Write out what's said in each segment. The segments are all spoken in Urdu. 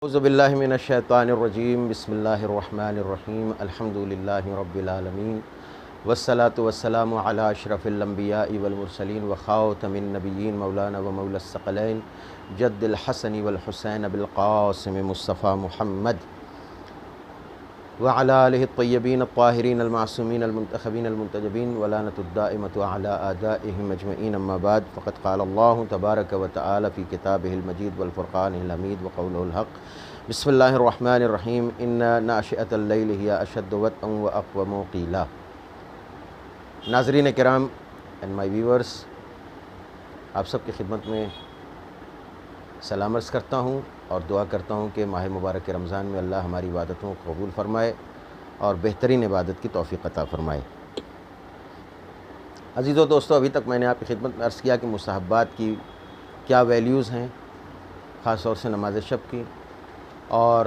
اعوذ باللہ من الشیطان الرجیم بسم اللہ الرحمن الرحیم الحمدللہ رب العالمین والصلاة والسلام علی اشرف الانبیاء والمرسلین وخاتم النبیین مولانا و مولا الثقلین جد الحسن والحسین بالقاسم مصطفیٰ محمد وعلى آلہ الطیبین الطاہرین المعصومین المنتخبین المنتجبین ولعنۃ الدائمۃ علی اعدائہم اجمعین اما بعد فقد قال اللہ تبارک و تعالی فی کتابہ المجید والفرقان الحمید وقولہ الحق بسم اللہ الرحمن الرحیم ان ناشئۃ اللیل ہی اشد وطئا واقوم قیلا۔ ناظرین کرام اینڈ مائی ویورز، آپ سب کی خدمت میں سلام عرض کرتا ہوں اور دعا کرتا ہوں کہ ماہ مبارک رمضان میں اللہ ہماری عبادتوں کو قبول فرمائے اور بہترین عبادت کی توفیق عطا فرمائے۔ عزیزو دوستو، ابھی تک میں نے آپ کی خدمت میں عرض کیا کہ مستحبات کی کیا ویلیوز ہیں، خاص طور سے نماز شب کی، اور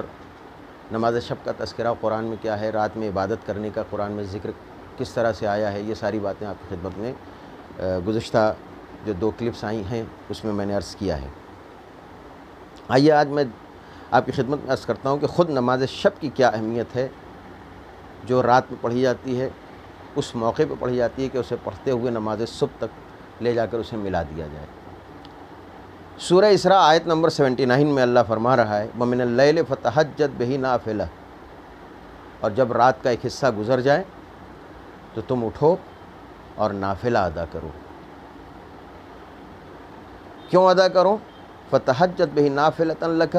نماز شب کا تذکرہ قرآن میں کیا ہے، رات میں عبادت کرنے کا قرآن میں ذکر کس طرح سے آیا ہے، یہ ساری باتیں آپ کی خدمت میں گزشتہ جو 2 کلپس آئی ہیں اس میں نے عرض کیا ہے۔ آئیے آج میں آپ کی خدمت میں عرض کرتا ہوں کہ خود نماز شب کی کیا اہمیت ہے، جو رات میں پڑھی جاتی ہے، اس موقع پہ پڑھی جاتی ہے کہ اسے پڑھتے ہوئے نماز صبح تک لے جا کر اسے ملا دیا جائے۔ سورہ اسراء آیت نمبر 79 میں اللہ فرما رہا ہے وَمِنَ اللَّيْلِ فَتَہَجَّدْ بِهِ نَافِلَةً، اور جب رات کا ایک حصہ گزر جائے تو تم اٹھو اور نافلہ ادا کرو۔ کیوں ادا کرو؟ فَتَہَجَّدْ بِهِ نَافِلَةً لَكَ،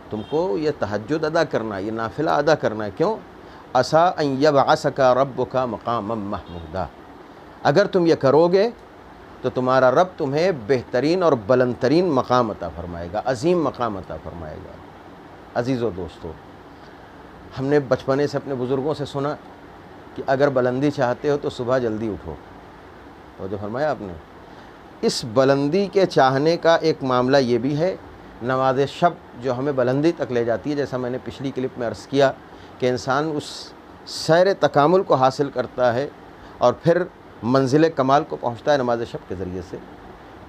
تم کو یہ تہجد ادا کرنا ہے، یہ نافلہ ادا کرنا ہے۔ کیوں؟ عَسَىٰ أَن يَبْعَثَكَ رَبُّكَ مَقَامًا مَحْمُودًا، اگر تم یہ کرو گے تو تمہارا رب تمہیں بہترین اور بلند ترین مقام عطا فرمائے گا، عظیم مقام عطا فرمائے گا۔ عزیز و دوستو، ہم نے بچپنے سے اپنے بزرگوں سے سنا کہ اگر بلندی چاہتے ہو تو صبح جلدی اٹھو، تو جو فرمایا آپ نے، اس بلندی کے چاہنے کا ایک معاملہ یہ بھی ہے، نماز شب جو ہمیں بلندی تک لے جاتی ہے، جیسا میں نے پچھلی کلپ میں عرض کیا کہ انسان اس سیر تکامل کو حاصل کرتا ہے اور پھر منزل کمال کو پہنچتا ہے نماز شب کے ذریعے سے،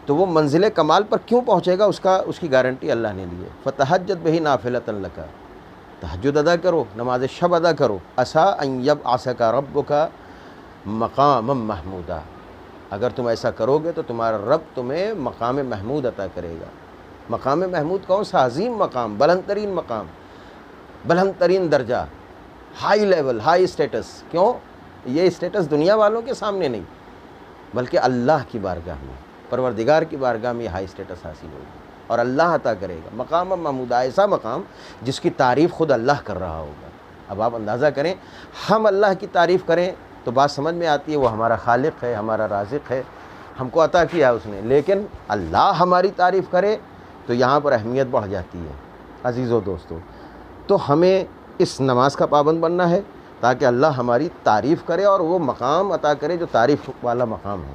تو وہ منزل کمال پر کیوں پہنچے گا اس کی گارنٹی اللہ نے لی ہے۔ فَتَہَجَّدْ بِهِ نَافِلَةً لَكَ، تہجد ادا کرو، نماز شب ادا کرو۔ عَسَىٰ أَن يَبْعَثَكَ رَبُّكَ مَقَامًا مَحْمُودًا، اگر تم ایسا کرو گے تو تمہارا رب تمہیں مقام محمود عطا کرے گا۔ مقام محمود کون سا؟ عظیم مقام، بلند ترین مقام، بلند ترین درجہ، ہائی لیول، ہائی اسٹیٹس۔ کیوں؟ یہ اسٹیٹس دنیا والوں کے سامنے نہیں، بلکہ اللہ کی بارگاہ میں، پروردگار کی بارگاہ میں یہ ہائی اسٹیٹس حاصل ہوگی اور اللہ عطا کرے گا۔ مقام محمود، ایسا مقام جس کی تعریف خود اللہ کر رہا ہوگا۔ اب آپ اندازہ کریں، ہم اللہ کی تعریف کریں تو بات سمجھ میں آتی ہے، وہ ہمارا خالق ہے، ہمارا رازق ہے، ہم کو عطا کیا اس نے، لیکن اللہ ہماری تعریف کرے تو یہاں پر اہمیت بڑھ جاتی ہے۔ عزیزو دوستو، تو ہمیں اس نماز کا پابند بننا ہے تاکہ اللہ ہماری تعریف کرے اور وہ مقام عطا کرے جو تعریف والا مقام ہے۔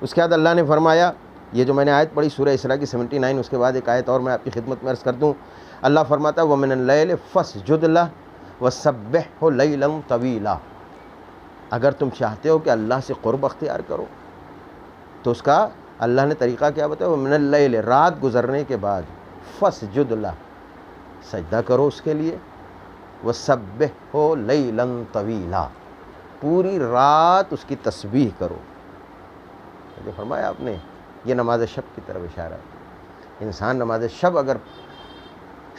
اس کے بعد اللہ نے فرمایا، یہ جو میں نے آیت پڑھی سورہ اسراء کی 79، اس کے بعد ایک آیت اور میں آپ کی خدمت میں عرض کر دوں۔ اللہ فرماتا ہے وَمِنَ اللَّيْلِ فَاسْجُدْ لَهُ وَسَبِّحْهُ لَيْلًا طَوِيلًا، اگر تم چاہتے ہو کہ اللہ سے قرب اختیار کرو تو اس کا اللہ نے طریقہ کیا بتایا؟ وَمِنَ اللَّيْلِ، رات گزرنے کے بعد، فَاسْجُدْ لَهُ، سجدہ کرو اس کے لیے، وَسَبِّحْهُ لَيْلًا طَوِيلًا، پوری رات اس کی تسبیح کرو۔ جو فرمایا آپ نے، یہ نماز شب کی طرف اشارہ ہے۔ انسان نماز شب اگر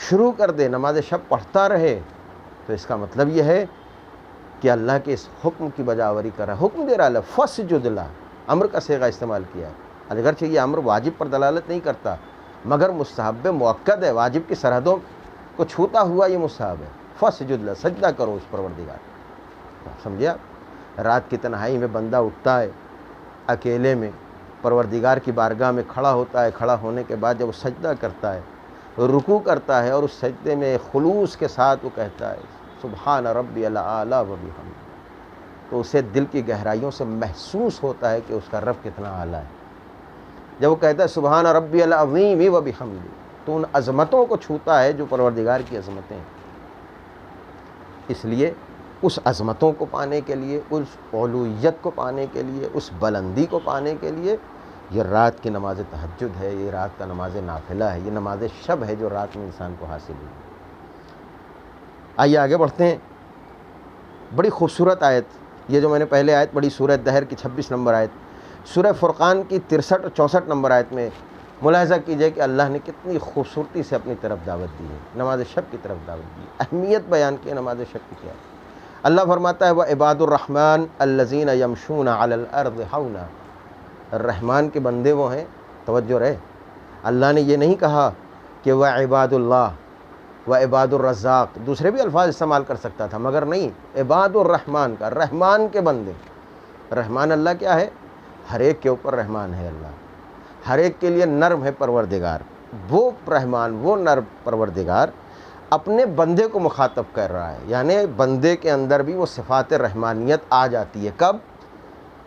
شروع کر دے، نماز شب پڑھتا رہے، تو اس کا مطلب یہ ہے کہ اللہ کے اس حکم کی بجاوری کر رہا ہے، حکم دے رہا ہے۔ فَاسْجُدْ لَهُ، امر کا صیغہ استعمال کیا ہے، اگرچہ یہ امر واجب پر دلالت نہیں کرتا مگر مستحب مؤکد ہے، واجب کی سرحدوں کو چھوتا ہوا یہ مستحب ہے۔ فَاسْجُدْ لَهُ، سجدہ کرو اس پروردگار۔ سمجھے آپ؟ رات کی تنہائی میں بندہ اٹھتا ہے اکیلے میں، پروردگار کی بارگاہ میں کھڑا ہوتا ہے، کھڑا ہونے کے بعد جب وہ سجدہ کرتا ہے، رکوع کرتا ہے، اور اس سجدے میں خلوص کے ساتھ وہ کہتا ہے سبحان ربی الاعلی و بحمدہ، تو اسے دل کی گہرائیوں سے محسوس ہوتا ہے کہ اس کا رب کتنا اعلیٰ ہے۔ جب وہ کہتا ہے سبحان ربی العظیم و بحمدہ، تو ان عظمتوں کو چھوتا ہے جو پروردگار کی عظمتیں ہیں۔ اس لیے اس عظمتوں کو پانے کے لیے، اس علویت کو پانے کے لیے، اس بلندی کو پانے کے لیے یہ رات کی نماز تہجد ہے، یہ رات کا نماز نافلہ ہے، یہ نماز شب ہے جو رات میں انسان کو حاصل ہوئی۔ آئیے آگے بڑھتے ہیں۔ بڑی خوبصورت آیت، یہ جو میں نے پہلے آیت پڑھی سورہ دہر کی 26 نمبر آیت، سورہ فرقان کی 63 اور 64 نمبر آیت میں ملاحظہ کیجئے کہ اللہ نے کتنی خوبصورتی سے اپنی طرف دعوت دی ہے، نماز شب کی طرف دعوت دی ہے، اہمیت بیان کی ہے نماز شب کی کیا ہے۔ اللہ فرماتا ہے وَعِبَادُ الرَّحْمَنِ الَّذِينَ يَمْشُونَ عَلَى الْأَرْضِ هَوْنًا، الرحمن کے بندے وہ ہیں، توجہ رہے، اللہ نے یہ نہیں کہا کہ وَعِبَادُ اللَّهِ وَعِبَادُ الرَّزَّاقِ، دوسرے بھی الفاظ استعمال کر سکتا تھا مگر نہیں، عباد الرحمن کا، رحمان کے بندے۔ رحمان اللہ کیا ہے؟ ہر ایک کے اوپر رحمان ہے اللہ، ہر ایک کے لیے نرم ہے پروردگار۔ وہ رحمان، وہ نرم پروردگار اپنے بندے کو مخاطب کر رہا ہے، یعنی بندے کے اندر بھی وہ صفات رحمانیت آ جاتی ہے۔ کب؟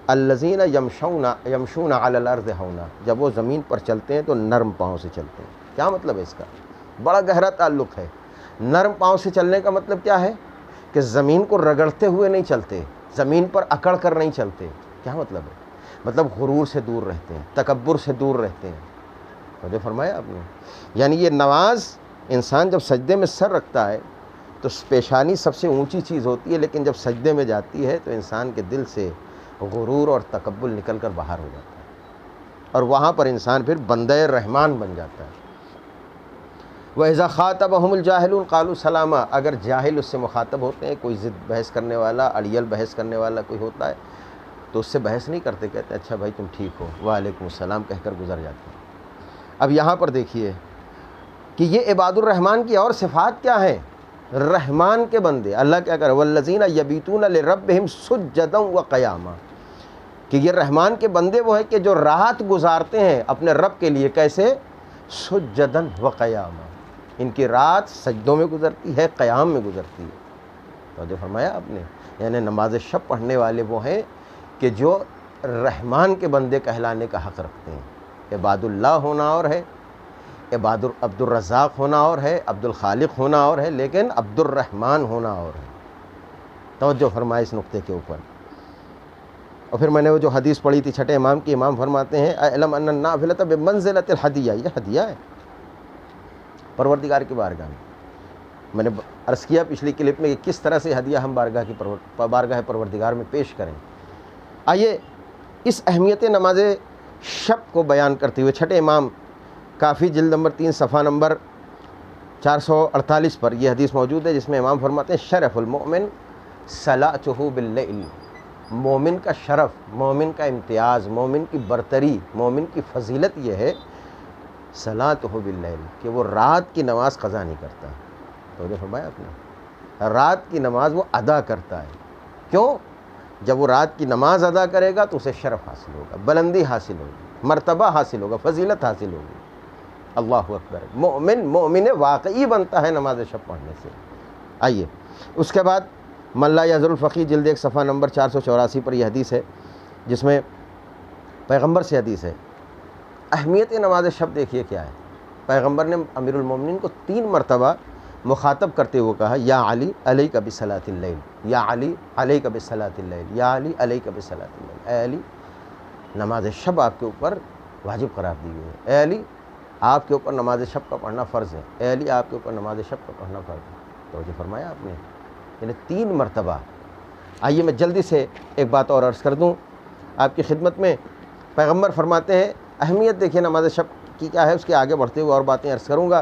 الذین یمشون علی الارض ہونا، جب وہ زمین پر چلتے ہیں تو نرم پاؤں سے چلتے ہیں۔ کیا مطلب ہے اس کا؟ بڑا گہرا تعلق ہے۔ نرم پاؤں سے چلنے کا مطلب کیا ہے؟ کہ زمین کو رگڑتے ہوئے نہیں چلتے، زمین پر اکڑ کر نہیں چلتے۔ کیا مطلب ہے؟ مطلب غرور سے دور رہتے ہیں، تکبر سے دور رہتے ہیں۔ توجہ فرمایا آپ نے؟ یعنی یہ نماز، انسان جب سجدے میں سر رکھتا ہے تو پیشانی سب سے اونچی چیز ہوتی ہے، لیکن جب سجدے میں جاتی ہے تو انسان کے دل سے غرور اور تکبر نکل کر باہر ہو جاتا ہے، اور وہاں پر انسان پھر بندہ رحمان بن جاتا ہے۔ وَإِذَا خَاطَبَهُمُ الْجَاهِلُونَ قَالُوا سَلَامًا، اگر جاہل اس سے مخاطب ہوتے ہیں، کوئی ضد بحث کرنے والا، اڑیل بحث کرنے والا کوئی ہوتا ہے تو اس سے بحث نہیں کرتے، کہتے اچھا بھائی تم ٹھیک ہو، وعلیکم السلام کہہ کر گزر جاتے ہیں۔ اب یہاں پر دیکھیے کہ یہ عباد الرحمن کی اور صفات کیا ہیں؟ رحمان کے بندے۔ اللہ کیا کرے؟ وَالَّذِينَ يَبِيتُونَ لِرَبِّهِمْ سُجَّدًا وَقِيَامًا، کہ یہ رحمان کے بندے وہ ہیں کہ جو رات گزارتے ہیں اپنے رب کے لیے، کیسے؟ سجدن وقیاما، ان کی رات سجدوں میں گزرتی ہے، قیام میں گزرتی ہے۔ تو جو فرمایا آپ نے، یعنی نماز شب پڑھنے والے وہ ہیں کہ جو رحمان کے بندے کہلانے کا حق رکھتے ہیں۔ عباد اللہ ہونا اور ہے، عبد الرزاق ہونا اور ہے، عبد الخالق ہونا اور ہے، لیکن عبد الرحمن ہونا اور ہے۔ توجہ فرمائے اس نقطے کے اوپر۔ اور پھر میں نے وہ جو حدیث پڑھی تھی چھٹے امام کی، امام فرماتے ہیں اعلم ان النافلۃ بمنزلۃ الہدیہ، یہ ہدیہ ہے پروردگار کی بارگاہ میں نے عرض کیا پچھلی کلپ میں کہ کس طرح سے ہدیہ ہم بارگاہ پروردگار میں پیش کریں۔ آئیے اس اہمیت نماز شب کو بیان کرتے ہوئے چھٹے امام کافی جلد نمبر 3 صفحہ نمبر 448 پر یہ حدیث موجود ہے، جس میں امام فرماتے ہیں شرف المؤمن صلاۃہ باللیل، مومن کا شرف، مومن کا امتیاز، مومن کی برتری، مومن کی فضیلت یہ ہے صلاۃہ باللیل، کہ وہ رات کی نماز قضا نہیں کرتا۔ تو جو فرمایا آپ نے، رات کی نماز وہ ادا کرتا ہے۔ کیوں؟ جب وہ رات کی نماز ادا کرے گا تو اسے شرف حاصل ہوگا، بلندی حاصل ہوگی، مرتبہ حاصل ہوگا، فضیلت حاصل ہوگی۔ اللہ اکبر۔ مومن واقعی بنتا ہے نماز شب پڑھنے سے۔ آئیے اس کے بعد من لا یحضر الفقیہ جلد 1 صفحہ نمبر 484 پر یہ حدیث ہے، جس میں پیغمبر سے حدیث ہے۔ اہمیت نماز شب دیکھیے کیا ہے۔ پیغمبر نے امیر المومنین کو 3 مرتبہ مخاطب کرتے ہوئے کہا یا علی علیک بصلاۃ اللیل، یا علی علیک بصلاۃ اللیل، یا علی علیک بصلاۃ اللیل، اے علی نماز شب آپ کے اوپر واجب قرار دی گئی ہے، اے علی آپ کے اوپر نماز شب کا پڑھنا فرض ہے، اے علی آپ کے اوپر نماز شب کا پڑھنا فرض ہے۔ تو جو فرمایا آپ نے، یعنی 3 مرتبہ۔ آئیے میں جلدی سے ایک بات اور عرض کر دوں آپ کی خدمت میں۔ پیغمبر فرماتے ہیں اہمیت دیکھیے نماز شب کی کیا ہے، اس کے آگے بڑھتے ہوئے اور باتیں عرض کروں گا۔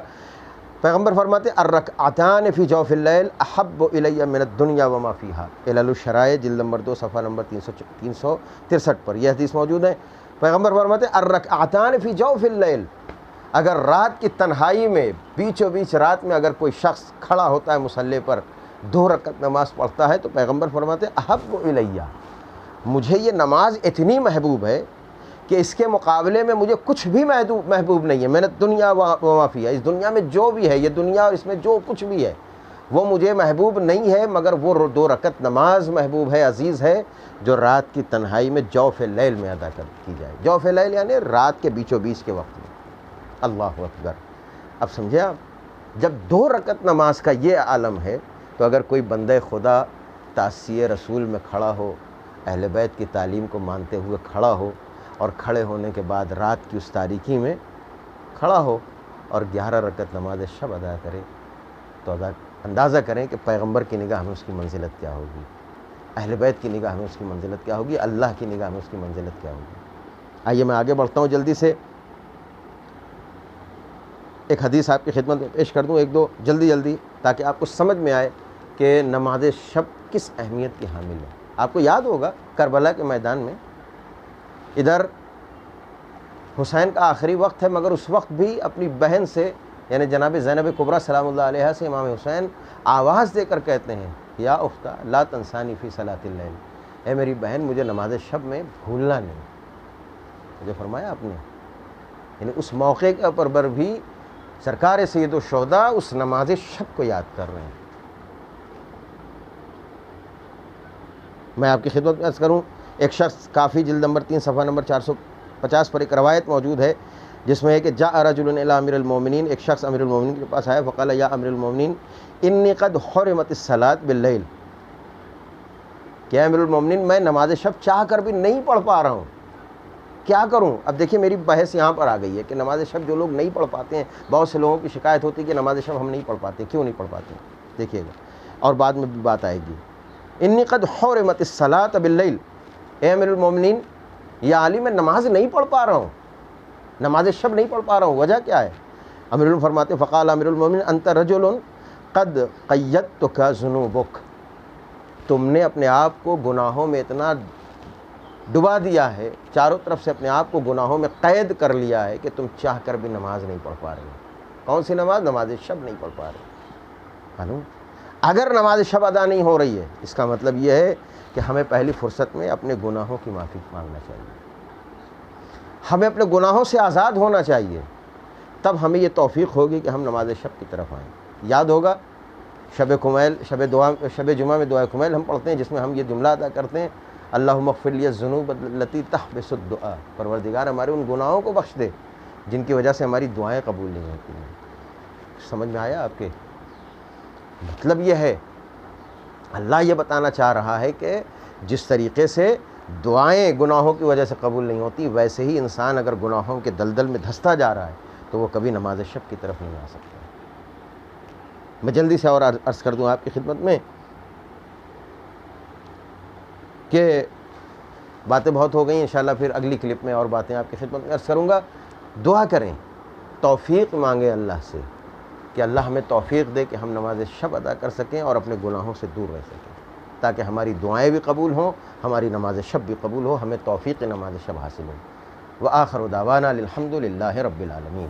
پیغمبر فرماتے ہیں الرکعتان فی جوف اللیل احب الی من الدنیا وما فیہا، علل الشرائع جلد نمبر 2 صفحہ نمبر 363 پر یہ حدیث موجود ہے۔ پیغمبر فرماتے ہیں الرکعتان فی جوف اللیل، اگر رات کی تنہائی میں بیچوں بیچ رات میں اگر کوئی شخص کھڑا ہوتا ہے مصلی پر 2 رکعت نماز پڑھتا ہے تو پیغمبر فرماتے ہیں احب الیہ، مجھے یہ نماز اتنی محبوب ہے کہ اس کے مقابلے میں مجھے کچھ بھی محبوب نہیں ہے۔ میں نے دنیا وما فیہا، اس دنیا میں جو بھی ہے، یہ دنیا اور اس میں جو کچھ بھی ہے وہ مجھے محبوب نہیں ہے، مگر وہ 2 رکعت نماز محبوب ہے، عزیز ہے، جو رات کی تنہائی میں جوف اللیل میں ادا کی جائے۔ جوف اللیل یعنی رات کے بیچوں بیچ کے وقت میں۔ اللہ اکبر۔ اب سمجھے آپ، جب 2 رکعت نماز کا یہ عالم ہے تو اگر کوئی بندہ خدا تعصیہ رسول میں کھڑا ہو، اہل بیت کی تعلیم کو مانتے ہوئے کھڑا ہو اور کھڑے ہونے کے بعد رات کی اس تاریکی میں کھڑا ہو اور 11 رکعت نماز شب ادا کرے، تو اندازہ کریں کہ پیغمبر کی نگاہ میں اس کی منزلت کیا ہوگی، اہل بیت کی نگاہ میں اس کی منزلت کیا ہوگی، اللہ کی نگاہ میں اس کی منزلت کیا ہوگی۔ آئیے میں آگے بڑھتا ہوں جلدی سے، ایک حدیث آپ کی خدمت میں پیش کر دوں، ایک دو جلدی تاکہ آپ کو سمجھ میں آئے کہ نماز شب کس اہمیت کی حامل ہے۔ آپ کو یاد ہوگا کربلا کے میدان میں ادھر حسین کا آخری وقت ہے، مگر اس وقت بھی اپنی بہن سے یعنی جناب زینب کبریٰ سلام اللہ علیہا سے امام حسین آواز دے کر کہتے ہیں یا اختہ لا تنسانی فی صلاۃ اللیل، اے میری بہن مجھے نماز شب میں بھولنا نہیں، مجھے فرمایا آپ نے، یعنی اس موقع کے پر بھی سرکار سید الشہداء اس نماز شب کو یاد کر رہے ہیں۔ میں آپ کی خدمت میں عرض کروں، ایک شخص کافی جلد نمبر 3 صفحہ نمبر 450 پر ایک روایت موجود ہے جس میں ہے کہ جاء رجل الی امیر المومنین، ایک شخص امیر المومنین کے پاس آیا فقال یا امیر المومنین انی قد حرمت الصلاۃ باللیل، کہ امیر المومنین میں نماز شب چاہ کر بھی نہیں پڑھ پا رہا ہوں، کیا کروں؟ اب دیکھیے میری بحث یہاں پر آ گئی ہے کہ نماز شب جو لوگ نہیں پڑھ پاتے ہیں، بہت سے لوگوں کی شکایت ہوتی ہے کہ نماز شب ہم نہیں پڑھ پاتے، کیوں نہیں پڑھ پاتے؟ دیکھیے گا اور بعد میں بھی بات آئے گی۔ انی قد حرمت الصلاۃ باللیل، اے امیر المومنین یا علی میں نماز نہیں پڑھ پا رہا ہوں، نماز شب نہیں پڑھ پا رہا ہوں، وجہ کیا ہے؟ امیر المومنین فرماتے فقال امیر المومنین انت رجل قد قیدتک ذنوبک، تم نے اپنے آپ کو گناہوں میں اتنا ڈبا دیا ہے، چاروں طرف سے اپنے آپ کو گناہوں میں قید کر لیا ہے کہ تم چاہ کر بھی نماز نہیں پڑھ پا رہے ہو۔ کون سی نماز؟ نماز شب نہیں پڑھ پا رہے۔ اگر نماز شب ادا نہیں ہو رہی ہے اس کا مطلب یہ ہے کہ ہمیں پہلی فرصت میں اپنے گناہوں کی معافی مانگنا چاہیے، ہمیں اپنے گناہوں سے آزاد ہونا چاہیے، تب ہمیں یہ توفیق ہوگی کہ ہم نماز شب کی طرف آئیں۔ یاد ہوگا شب کمیل، شب جمعہ میں دعائے کمیل ہم پڑھتے ہیں جس میں ہم یہ جملہ ادا کرتے ہیں اللہم اغفر لی الذنوب التی تحبس الدعاء، پروردگار ہمارے ان گناہوں کو بخش دے جن کی وجہ سے ہماری دعائیں قبول نہیں ہوتی ہیں۔ سمجھ میں آیا آپ کے؟ مطلب یہ ہے اللہ یہ بتانا چاہ رہا ہے کہ جس طریقے سے دعائیں گناہوں کی وجہ سے قبول نہیں ہوتی، ویسے ہی انسان اگر گناہوں کے دلدل میں دھستا جا رہا ہے تو وہ کبھی نماز شب کی طرف نہیں آ سکتا۔ میں جلدی سے اور عرض کر دوں آپ کی خدمت میں کہ باتیں بہت ہو گئیں، انشاءاللہ پھر اگلی کلپ میں اور باتیں آپ کی خدمت میں عرض کروں گا۔ دعا کریں، توفیق مانگیں اللہ سے کہ اللہ ہمیں توفیق دے کہ ہم نماز شب ادا کر سکیں اور اپنے گناہوں سے دور رہ سکیں، تاکہ ہماری دعائیں بھی قبول ہوں، ہماری نماز شب بھی قبول ہو، ہمیں توفیق نماز شب حاصل ہو۔ وآخر دعوانا الحمد للہ رب العالمین۔